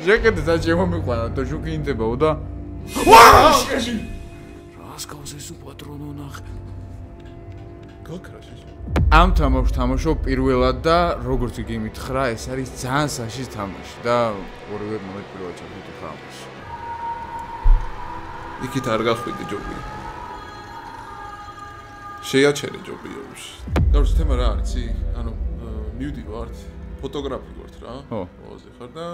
ჟეკეტი საჭირო მიყვანა და შუქი ინდებაო და ვაა რას გავს ეს უპატრონო ნახე გაქრაშე ამ თამაშს თამაშობ პირველად და როგორც იგი მითხრა ეს არის ძალიან საშიშ თამაში და ორივე მომენტ პირველად ჩავხდი ხამს იქით არ გახვიდი ჯობია შეაჩერე ჯობია გარს თემა რა არის ანუ მივდივართ ფოტოგრაფი ვართ რა ოზე ხარ და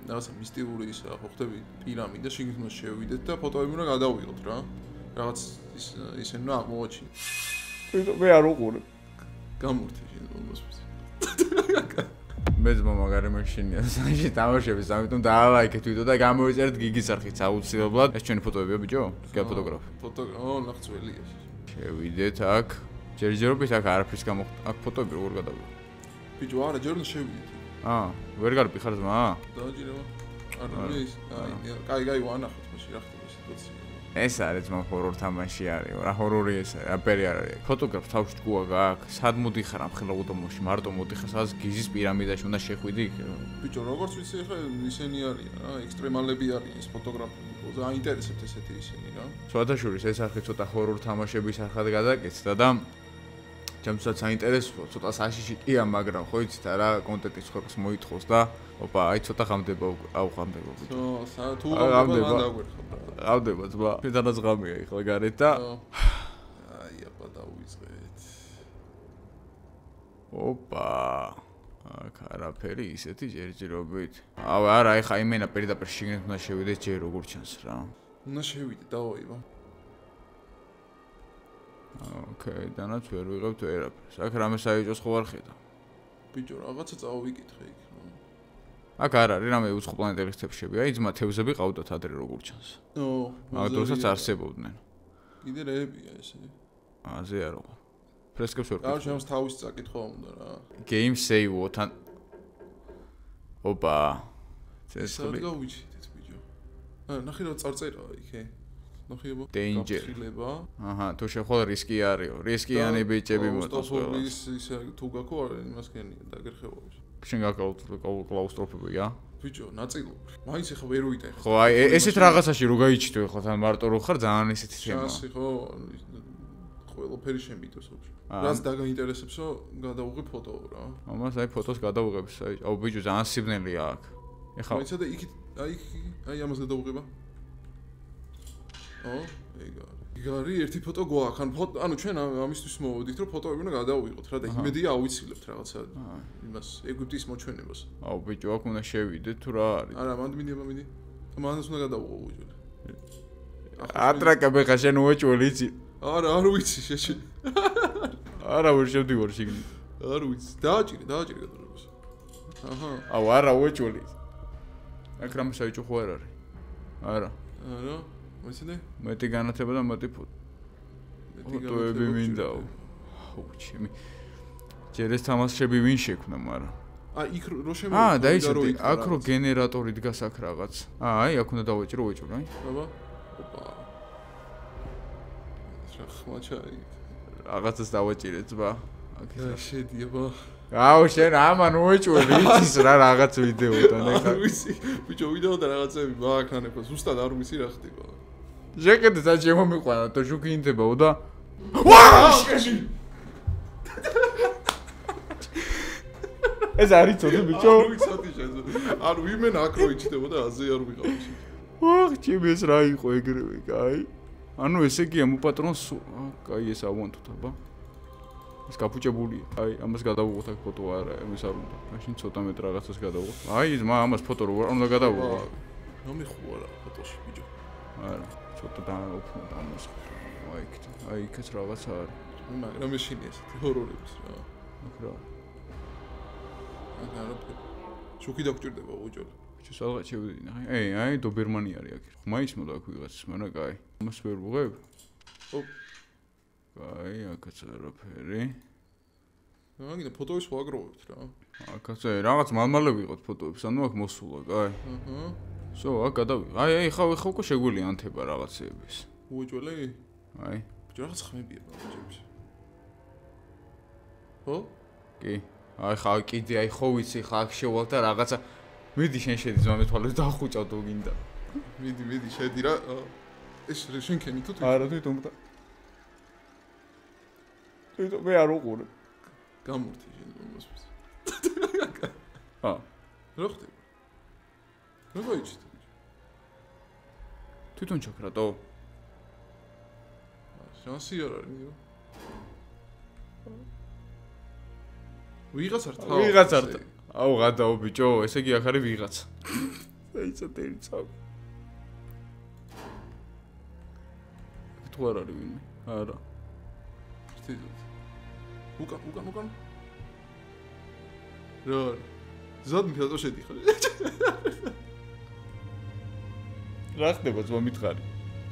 რაღაცა მისტიკური ისა ხო ხდები პირამიდა შიგნით მას შევიდეთ და ფოტოები უნდა გადავიღოთ რა რაღაც ისე რა აღმოაჩინე მე არ უყურე გამურთი შენ მომასვლის მე ძმა მაგარი მაშინია სანში თამაშების ამიტომ დაალაიქეთ ვიდეო და გამოვიწერეთ გიგის არხით აუცილებლად ეს ჩვენი ფოტოებია ბიჭო გიგ ფოტოგრაფი ნახწველია შევიდეთ აქ ჯერჯერობით აქ არაფრის აქ ფოტოები როგორ გადავიღო ბიჭო არა ჯერ უნდა შევიდეთ ვერ გარბიხარ ძმა დააჯერება არა ის კაი ვანახოთ მაშინ რა ხდება სიტუაცია ეს არის ძმა ჰორორ თამაში არის რა ჰორორი ეს არის აპერი არის ფოტოგრაფს თავში ჭკუა გაქვს სად მოდიხარ ამ ხელა უდომოში მარტო მოდიხარ სადაც გიზის პირამიდაში უნდა შეხვიდი ბიჭო როგორც ვიცი ხა ისენი არიან რა ექსტრემალები არიან ეს ფოტოგრაფები აინტერესებთ ესეთი ისინი რა სხვადასხვის ეს არხი ცოტა ჰორორ თამაშების არხად გადაკეთდა და ჩემსაც აინტერესებდა ცოტა საშიში კია მაგრამ ხო იცით რა კონტენტი ხორს მოითხოვს და ოპა აი ცოტა ღამდება ავღამდება ბიჭო თუ ღამდება ავდება ძმა ფედანაც ღამია ეხლა გარეთ და აი აბა დავიწყეთ ოპა აქ არაფერი ისეთი ჯერჯერობით არა ეხა იმენა პირდაპირ შიგნით უნდა შევიდეს ჯერ როგორ ჩანს რა უნდა შევიდე დავაიბა ოკეი დანაც ვერ ვიღებთ ვერაფერს აქ რამე საიჭოს ხო არ ხედა ბიჭო რაღაცა წავიკითხე იქ აქ არ არის რამე უცხო პლანეტების თევზები აი ძმა თევზები ყავდათ ადრე როგორ ჩანს მაგ დროსაც არსებობდნენ კიდე რეებია ესე აზე არა ფრესკებს ვერ გავ შემს თავის წაკითხვა უნდა რა game save თან ოპა წესხლი გავიჩით ბიჭო ნახე რა წარწერაა იქე ნახეებო danger აჰა თუ შეხვალ რისკი არისო რისკიანი ბიჭები მოწოს ყველა ის თუ გაქო არა იმასკენია დაგერხევა შენ გაკлаუსტროფობია ბიჭო ნაწილობრივ მაინც ახლა ვერ ვიტეხ ხო აი ესეთ რაღაცაში რო გაიჩიტო ახლა თან მარტო რო ხარ ძალიან ესეთი თემა შანსი ხო ყველაფერი შენ მიტოს ოფში რაც დაგაინტერესებსო გადავუღე ფოტო რა ამას აი ფოტოს გადავუღებ აუ ბიჭო ძალიან სიბნელია აქ ეხლა მაინცა და იქით აი ამას გადავუღება იგარი ერთი ფოტო გვაქვს ანუ ჩვენ ამისთვის მოვედით რომ ფოტოები უნდა გადავიღოთ რა და იმედია ავიცილებთ რაღაცა იმას ეგვიპტის მოჩვენებას აუ ბიჭო აქ უნდა შევიდეთ თუ რა არის არა მიდი მანას უნდა გადავიღო უჯერ ატრაკა ბეხა შენ უეჭველი იცი არა არ ვიცი შეში არა ვერ შევდივარ შიგნით არ ვიცი დააჭირე გადავრებას აჰა აუ არა უეჭველი აქ რამე საიჭო ხო არ არის არა მოსინე მეტი განათება და მეტი ფოტოები მინდაო ჩემი ჯერ ეს თამაშები ვინ შექმნა მაგრამ იქ რო შემოვიდა დაიჭირე აქ რო გენერატორი დგას აქ რაღაც აი აქ უნდა დავაჭირო ვეჭვრო აი აბა ოპა შეხმაჩაი რაღაცას დავაჭირე ძმა აქ შედი აბა აუ შენ ამან უეჭველი იცის რა რაღაც ვიდეოდან ეხა ვიცი ბიჭო ვიდეოდან რაღაცები ბააქანება ზუსტად არ ვიცი რა ხდება ჟეკეტი საჭირო მიყვანა და შუქი ინდებაო და ვაა ეს არის ცოტა ბიჭო არ ვიცოდი შენ არ ვიმენ აქ რო იჭდებოდა აზე არ ვიყავი ოხ ჩემი ეს რა იყო ეგრევე კაი ანუ ესე იგი ამ უპატრონს კაი ეს ავანტოთ აბა ეს კაპუჭებულია აი ამას გადავუღოთ აქ ფოტო არა ამის არ უნდა მაშინ ცოტა მეტ რაღაცას გადავუღოთ აი ძმა ამას ფოტო როგორ უნდა გადავუღო მომიხუა რა ფოტოში ბიჭო არა ცოტა დაუფნოთ ამას აი იქაც რაღაცა არის მაგრამ მეშინია ესეთი ჰორორების რა აქ რა არა შუქი დაგჭირდება უჯოლ ბიჭო სადღაც შევიდი ნახე აი დობერმანი არის აქ ხმაის მოდა აქ ვიღაცის მაგრამ კაი ამას ვერ ვუღებ ო კაი აქაც არაფერი მაგინა ფოტოებს ვაგროვებთ რა აქაც რაღაც მალმალე ვიღოთ ფოტოებს ანუ აქ მოსულა კაი აჰა სო აქ გადავიღე აი ხა უკვე შეგვიძლია ანთება რაღაცეების უეჭველე აი ბიჭო რაღაც ხმებია ბიჭებს ხო კი აი ხა კიდე აი ხო ვიცი ხა აქ შევალ და რაღაცა მიდი შენ შედი ზომა მეთვალე დახუჭავ თუ გინდა. მიდი შედი რა. ეს შენ ქენი თუ არა თვითონ და თვითონ მე არ უყურე. გამორთი შენ მოსვეს. რა ხდება? რა გაიჩით? თვითონ ჩაქ რატო? შანსი არ არის მიო. ვიღაც არ თავ. ვიღაც არ. აუ გადაო ბიჭო, ესე იგი აქ არის ვიღაც. ეცა დერი წავ. თუ არ არის ვინმე? არა. სტიდიო. უკან. რა. ზად მითადო შედიხარ. რა ხდება ძმა მითხარი?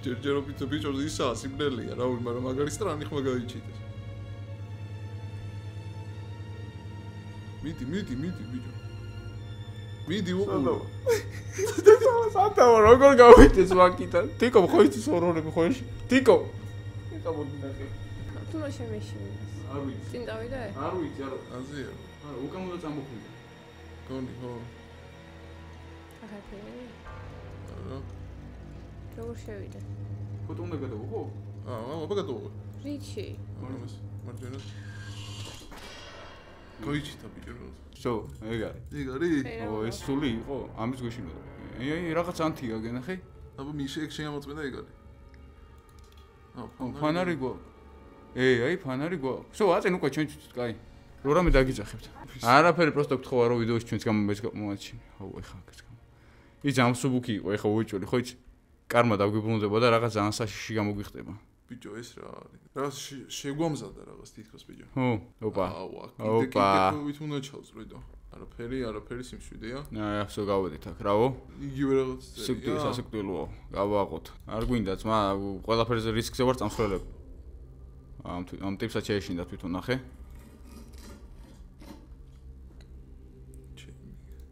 ჯერჯერობით ბიჭო ისაა სიმდელია რა, მაგრამ მაგარი სტრანი ხმა გაიჩიტეს. მიდი ბიჭო. მიდი უყურო. სანტაო როგორ გავიწეს ვაკიდან? ტიკო ხო იცის ორორები ხო ეს? ტიკო. ეხა მოდი ნახე. თუ რა შემეშინეს? არ ვიცი. წინ დავიდე? არ ვიცი, არა. აზია. არა, უკან უნდა წამოხვიდე. გონი ხო. ახლა რა. როგორ შევიდე? ფოტო უნდა გადავიღო? აბა გადავიღო. რიჩი? მარჯვენა. გაიჩიტა ბიჭო. შო, ეგ არის. ო, ეს სული იყო? ამის გვეშინოდა. აი, რაღაც ანთია გენახე? აბა მიშე შეამოწმედა ეგ არის. ფანარი გვა. აი, ფანარი გვა. შო, აწენ უკვე ჩვენ თვითონ, კაი. რამე დაგიძახებთ. არაფერი, პროსტო გთხოვა რომ ვიდეოში ჩვენს გამომეც მომაჩინე. აუ, ეხა აქაც გამო. ის ამსუბუქი იყო, ეხა უეჭველი, ხო იცი? კარმა დაგვიბრუნდება და რაღაც ძალიან საშიში გამოგვიხდება. ბიჭო ეს რა არის? რა შეგვამზადა რაღაც თითქოს ბიჭო. ხო, ოპა. აუ, კიდე ვით უნდა ჩავწრიდო. არაფერი სიმშვიდეა. აი, ახსო გავედით აქ, რავო. იგივე რაღაც სიკვდილი, სასიკვდილოა. გავაყოთ. არ გვინდა ძმა, ყველაფერზე რისკზე ვარ წამსვლელებ. ამ ტიპსაც შეეშინდა თვითონ ნახე.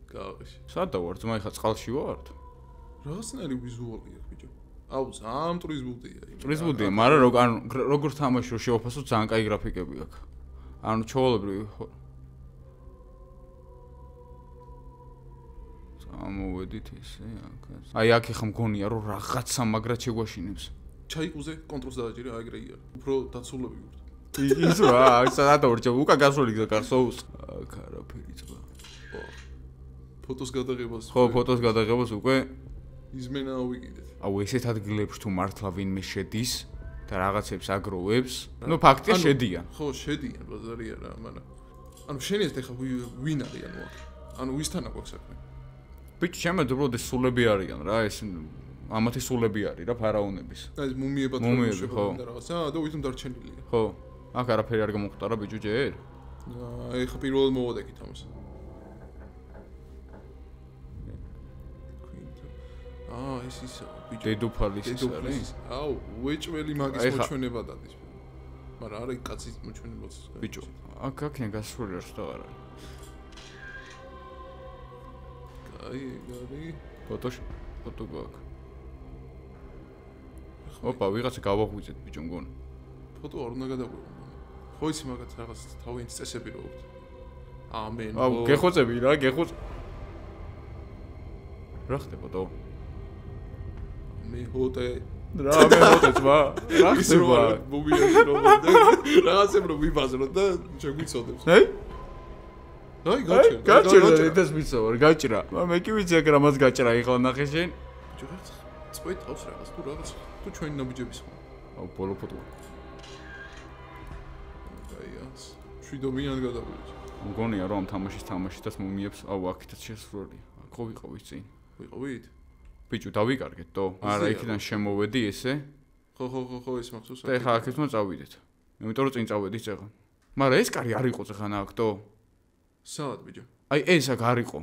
გავაში. სადა ვარ ძმა, ეხა წყალში ვართ? რაღაცნაირი ვიზუალია ბიჭო. აუ, ძალიან ტურიზმუდია. ტურიზმუდია, მაგრამ როგორ თამაში რო შევაფასო, ძალიან კაი გრაფიკები აქვს. ანუ ჩაოლებრივი ამოვედით ესე აქაც. აი აქ ხა მგონია რომ რაღაცა მაგრად შეგვაშინებს. ჩაიყუზე კონტროლს დააჭირე, აიგრეია. უფრო დაცულები ვარ. ის რა, აქ სადა ვარჩა, უკან გასული გზა კარსოუს. აქ არაფერი ძმა. ფოტოს გადაღებას. ხო, ფოტოს გადაღებას უკვე იზმენა ავიგიდეთ. აუ ესეთ ადგილებში თუ მართლა ვინმე შედის და რაღაცებს აგროვებს, ნუ ფაქტია შედიან. ხო, შედიან, ბაზარი არა, მაგრამ ანუ შენიეთ ეხა ვინ არიან აქ? ანუ ვისთან აქვს საქმე? ბიჭო, შემედ უბრალოდ ეს სულები არიან რა, ეს ამათი სულები არის რა, ფარაონების. აი ეს მუმიებად ხო და რაღაცა და ვითომ დარჩენილია. ხო, აქ არაფერი არ გამოხტარა ბიჭო ჯერ? აი ხა პირველად მოვადეკით ამას. ეს ისა ბიჭო. დედოფალის ის არის. აუ, უეჭველი მაგის მოჩვენება დადის. მაგრამ არა კაცის მოჩვენებაც. ბიჭო, აქ გასული არ შევარ. აი, გარი. ფოტო გვაქვს. ოპა, ვიღაცა გავაღვიძეთ ბიჭო მგონი. ფოტო არ უნდა გადაგვიღო. ხო იცი მაგაც რაღაც თავიანთი წესები რო აქვს. ამენ. აუ, გეხოცები რა, რა ხდება დო? მე ჰოტე რა მე ჰოტე ძმა? რა ხდება? მობილები რომ რაღაცებს რომ ვიბაზრო და შეგვიცოდებს. აი? აი, გაჭირდა, ეს მიცოვარ, გაჭრა. მე კი ვიცი აქ რამაც გაჭრა ეხლა ნახე შენ. ბიჭო, რაღაც წვეთ თავს რაღაც თუ რაღაც თუ ჩვენი ნაბიჯების ხო. აუ, ბოლო ფოტო. აიას. შვიდობიან გადავიდეთ. მგონია რომ ამ თამაშის თამაშითაც მომიებს, აუ, აქითაც შესრულია. ხო ვიყავით წინ. ვიყავით? ბიჭო, დავიკარგეთ დო. არა, იქიდან შემოვედი ესე. ხო, ის მახსოვს. და ეხა აქეთ უნდა წავიდეთ. იმიტომ რომ წინ წავედი წეღან. მაგრამ ეს კარი არ იყო წეღან აქ დო. სად ბიჭო? აი ეს აქ არ იყო.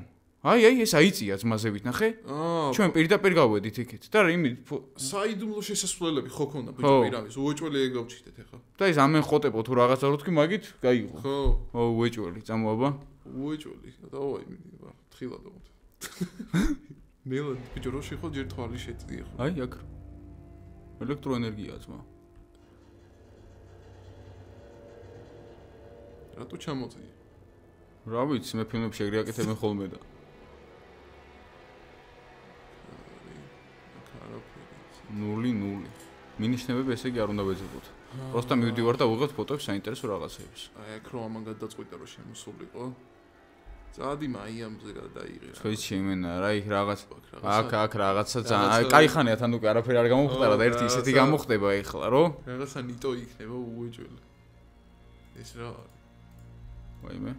აი ეს აიწია ძმაზევით ნახე? ჩვენ პირდაპირ გავედით იქით. და იმით საიდუმლო შესასვლელები ხო ქონდა ბიჭო პირამის. უეჭველი ეგ გავჩიტეთ ეხა. და ეს ამენ ხოტებო თუ რაღაცა რო თქვი მაგით გაიღო. ხო. ო უეჭველი, წამოაბა. უეჭველი. დავაი თხილად ვარ. ნელა ბიჭო რო შეხო ჯერ თვალი შეწდია ხო? აი აქ. ელექტროენერგია ძმა. რატო ჩამოწია? რა ვიცი, მე ფილმებში ეგრე აკეთებენ ხოლმე და. 0-0. მინიშნებები ესე იგი არ უნდა ვეძებოთ. Просто მივდივარ და ვიღებ ფოტოებს საინტერესო რაღაცეებს. აი აქ რომ ამან გადაწყვიტა რომ შემოსულიყო. წადი მაიამზე გადაიღე. ხოიცი იმენა რა იქ რაღაც აქ რაღაცა ძალიან კაი ხანია თან უკვე არაფერი არ გამოხდება და ერთი ისეთი გამოხდება ეხლა რო რაღაცა ნიტო იქნება უეჭველი. ეს რა არის? ვაიმე.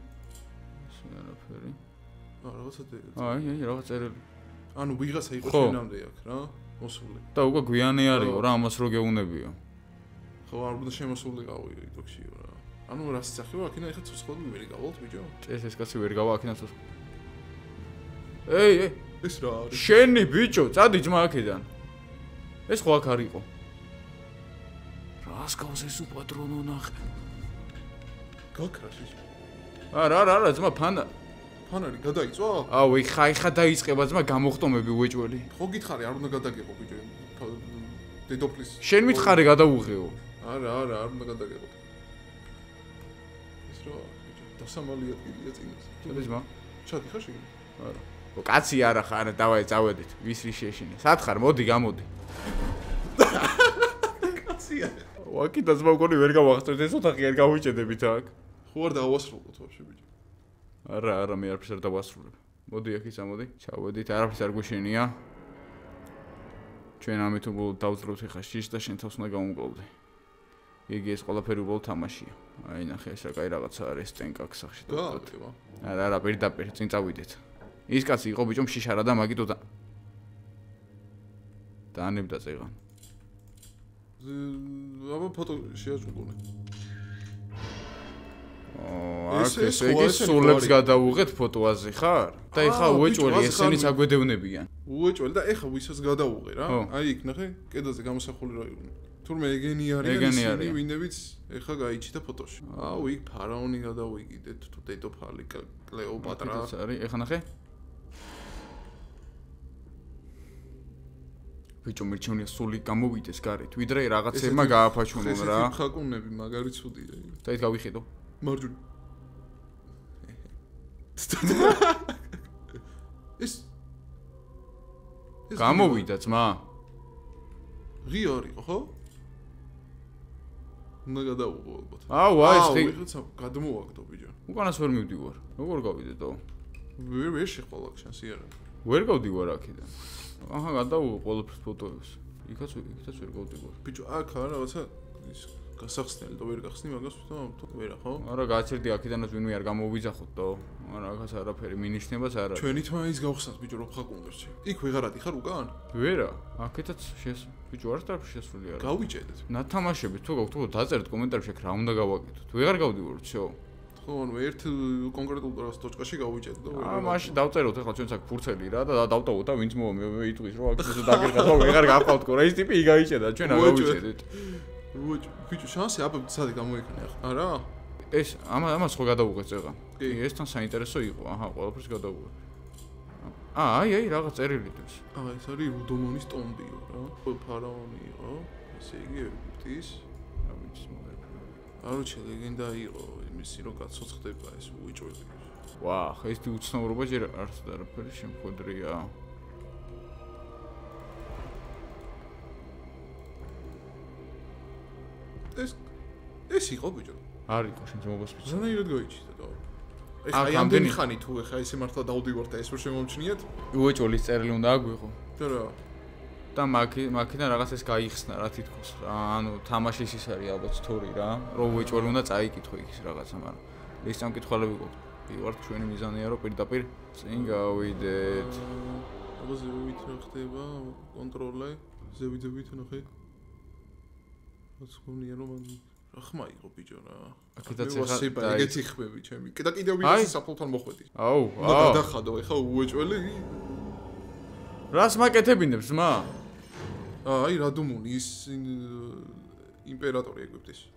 ეს არაფერი. რაღაცა აი რაღაც წერილი. ანუ ვიღაცა იყო შენამდე აქ რა მოსული. და უკვე გვიანი არისო რა ამას რო გეუნებიო. ხო არ უნდა შემოსულიყავი ტოქშიო რა. ანუ რა სახეო აქინა ეხა ცოცხლები ვერ გავალთ ბიჭო? ეს კაცი ვერ გავა აქინა ცოცხლ. ეი ეს რა არის? შენი ბიჭო, წადი ძმა აქედან. ეს ხო აქ არ იყო. რას გავს ეს უპატრონო ნახე. გაქრას ის. არა, ძმა ფანა. ფანარი გადაიწვა? აუ, ეხა დაიწყება ძმა გამოხტომები უეჭველი. ხო გითხარი არ უნდა გადაგეყო ბიჭო. დედოფლის. შენ მითხარი გადაუღეო. არა, არ უნდა გადაგეყო. ეს რა ბიჭო, დასამალი ადგილია წინას. ჩადი ძმა. ჩადი ხარ შენ? არა. კაცი არა ხარ, დავაი წავედით. ვის რის შეშინე. სად ხარ? მოდი, გამოდი. კაცია. ვაკიდა ძმა მგონი ვერ გავახსენეთ ეს ოთახი არ გავიჭედებით აქ. ხო არ დავასრულოთ ვაფშე ბიჭო. არა, მე არაფერს არ დავასრულებ. მოდი აქ ისამოდი. ჩავედით, არაფერს არ გვეშენია. ჩვენ ამით უბრალოდ დავძრობთ ხა შიშ და შენ თავს უნდა გამომკლავდე. იგი ეს ყველაფერი უბრალოდ თამაშია. აი ნახე ეს რა კაი რაღაცა არის სტენკ აქ სახში და გააკეთება. არა, პირდაპირ წინ წავიდეთ. ის კაცი იყო ბიჭო შიშარა და მაგითო და დაანებდა წეღან. აბა ფოტო შეაჭრუნე. ეს იგი სულებს გადაუღეთ ფოტოაზე ხარ? და ეხა უეჭველი ესენიც აგვედევნებიან. უეჭველი და ეხა ვისაც გადაუღე რა. აი იქ ნახე, კედელზე გამოსახული რა იყო. თურმე ეგენი არიან ისინი ვინებიც ეხა გაიჩიტა ფოტოში. აუ იქ ფარაონი გადავიგიდეთ თუ დედოფალი კლეოპატრა. ეს არის, ეხა ნახე. ბიჭო მერჩევნია სული გამოვიდეს გარეთ, ვიდრე რაღაცებმა გააფაჩუნონ რა. ეს ხაკუნები მაგარი ცუდია. და ის გავიხედო. მარჯვნივ. ეს გამოვიდა ძმა? ღია არისო, ხო? უნდა გადაუღო ალბათ. აუ, ეს ვიღაცა გადმოვაგდო ბიჭო. უკანას ვერ მივდივარ. როგორ გავიდეთო? ვერ შეყვალ აქ შანსი არა. ვერ გავდივარ აქედან. აჰა, გადაუღო ყველაფერს ფოტოებს. იქაც ვერ გავდივარ. ბიჭო, აქ რაღაცა ის გასახსნელი და ვერ გახსნი მაგას ვთქვი, ვერა ხო? არა, გააჩერდი აქედანაც ვინმე არ გამოვიძახოთ და არა, აქაც არაფერი მინიშნებას არ არის. ჩვენი თმა ის გავხსნათ ბიჭო, რო ხაკუნდერში. იქ ვეღარადი ხარ უკან? ვერა, აქეთაც ბიჭო არ დაფ შესული არა. გავიჭედეთ. ნათამაშებით თუ გაქვთ, დაწერთ კომენტარებში აქ რა უნდა გავაკეთოთ. ვეღარ გავდივართ, всё. ხო, ანუ ერთ კონკრეტულ ტოჩკაში გავიჭედეთ და ვეღარ. მაშინ დავწეროთ ახლა ჩვენს აქ ფურცელი რა და დავტოვოთ და ვინც იტყვის რომ აქ ისე დაგერგათ, რომ ვეღარ გავყავთ კორა ის ტიპი იგაიჭედა, ჩვენ არ გავიჭედით. ბიჭო, შანსი აბა სადი გამოიქნა ახლა. არა? ეს ამას ხო გადაუღეთ წეღან. კი, ეს თან საინტერესო იყო. აჰა, ყველაფერს გადაუღე. აი, რაღაც წერილი დებს. ეს არის რუდომონის ტომბიო რა. ფარაონი იყო. ესე იგი ეგვიპტის. რა ვიცი მოგერფა. არუჩე ლეგენდა იყო იმისი რომ გაცოცხლდება ეს უეჭველი. ვაჰ, ეს უცნაურობა ჯერ არც არაფერი შემხვედრია. ეს იყო ბიჭო. არ იყო შენ მოგასწრებს. ზანაირად გაიჩიტა და. ეხა აი ამდენი ხანი თუ ეხა ესე მართლა დავდივარ და ეს ვერ შემომჩნიათ? უეჭვლის წერილი უნდა აგვიღო. და რა? და მაქიდან რაღაც ეს გაიხსნა რა თითქოს რა. ანუ თამაშის ის არის ალბათ სტორი რა. რომ უეჭველი უნდა წაიკითხო იქ რაღაცა, მაგრამ ეს სამკითხველები გვაქვს. ვიყავართ ჩვენი მიზანია რომ პირდაპირ წინ გავიდეთ. აბა ზევით რა ხდება? კონტროლე. ზევით ნახე.აცგონია რომ რა ხმა იყო ბიჭო რა. აქედაც ეხა ეგეთი ხმები ჩემი. და კიდევ ვიდეოს საფლთან მოხვედი. აუ. გადახადო ეხა უეჭველი. რას მაკეთებინებს მა? აი რადუმუნი ის იმპერატორი ეგვიპტის.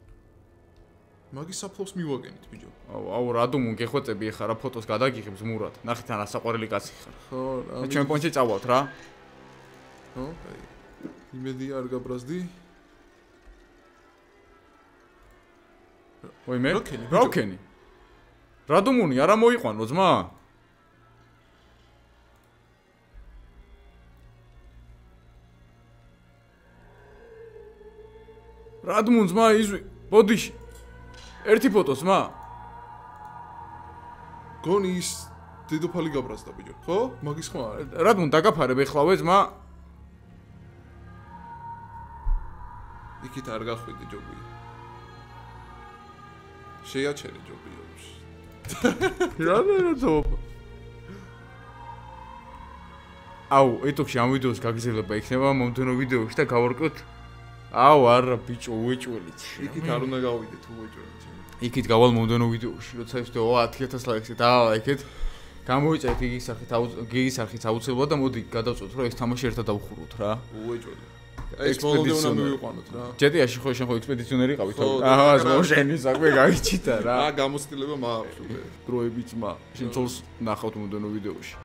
მაგის საფლავს მივაგენით ბიჭო. აუ რადუმუნ გეხვეწები ეხა რა ფოტოს გადაგიღებს მურად. ნახეთ რა საყვარელი კაცი ხარ. ხო რა. ჩვენ პონჩი წავალთ რა. ხო, აი. იმედი არ გაბრაზდი. ვაიმე? როკენი. რადუმუნი არა მოიყვანო ძმა? რადმუნ ძმა იზვი ბოდიში ერთი ფოტოს მა გონი ის დედოფალი გაბრაზდა ბიჭო ხო მაგის ხმა არის რადმუნ დაგაფარებ ეხლავე ძმა იქით არ გახვიდე ჯობია შეაჩერე ჯობია რანერა აუ ეთოქში ამ ვიდეოს გაგრძელება იქნება მომდენო ვიდეოში და გავარკვევთ აუ არა ბიჭო უეჭველით იქით არ უნდა გავიდე თუ უეჭველით იქით გავალ მომდენო ვიდეოში როცა ის 10000 ლაიქზე დაალაიქეთ გამოიწერეთ გიგის არხით აუცილებლად და მოდი გადავწყვეტ რომ ეს თამაში ერთად დავხუროთ რა უეჭველით ეს ბოლომდე უნდა მივიყვანოთ რა ჯეტიაში ხო შენ ხო ექსპედიციონერი ყავით ხო აჰა ზმოშენი საქმე გაიჩიტა რა გამოცდილება მაქვს უკვე დროებიც მა შენ თოლს ნახავთ მომდენო ვიდეოში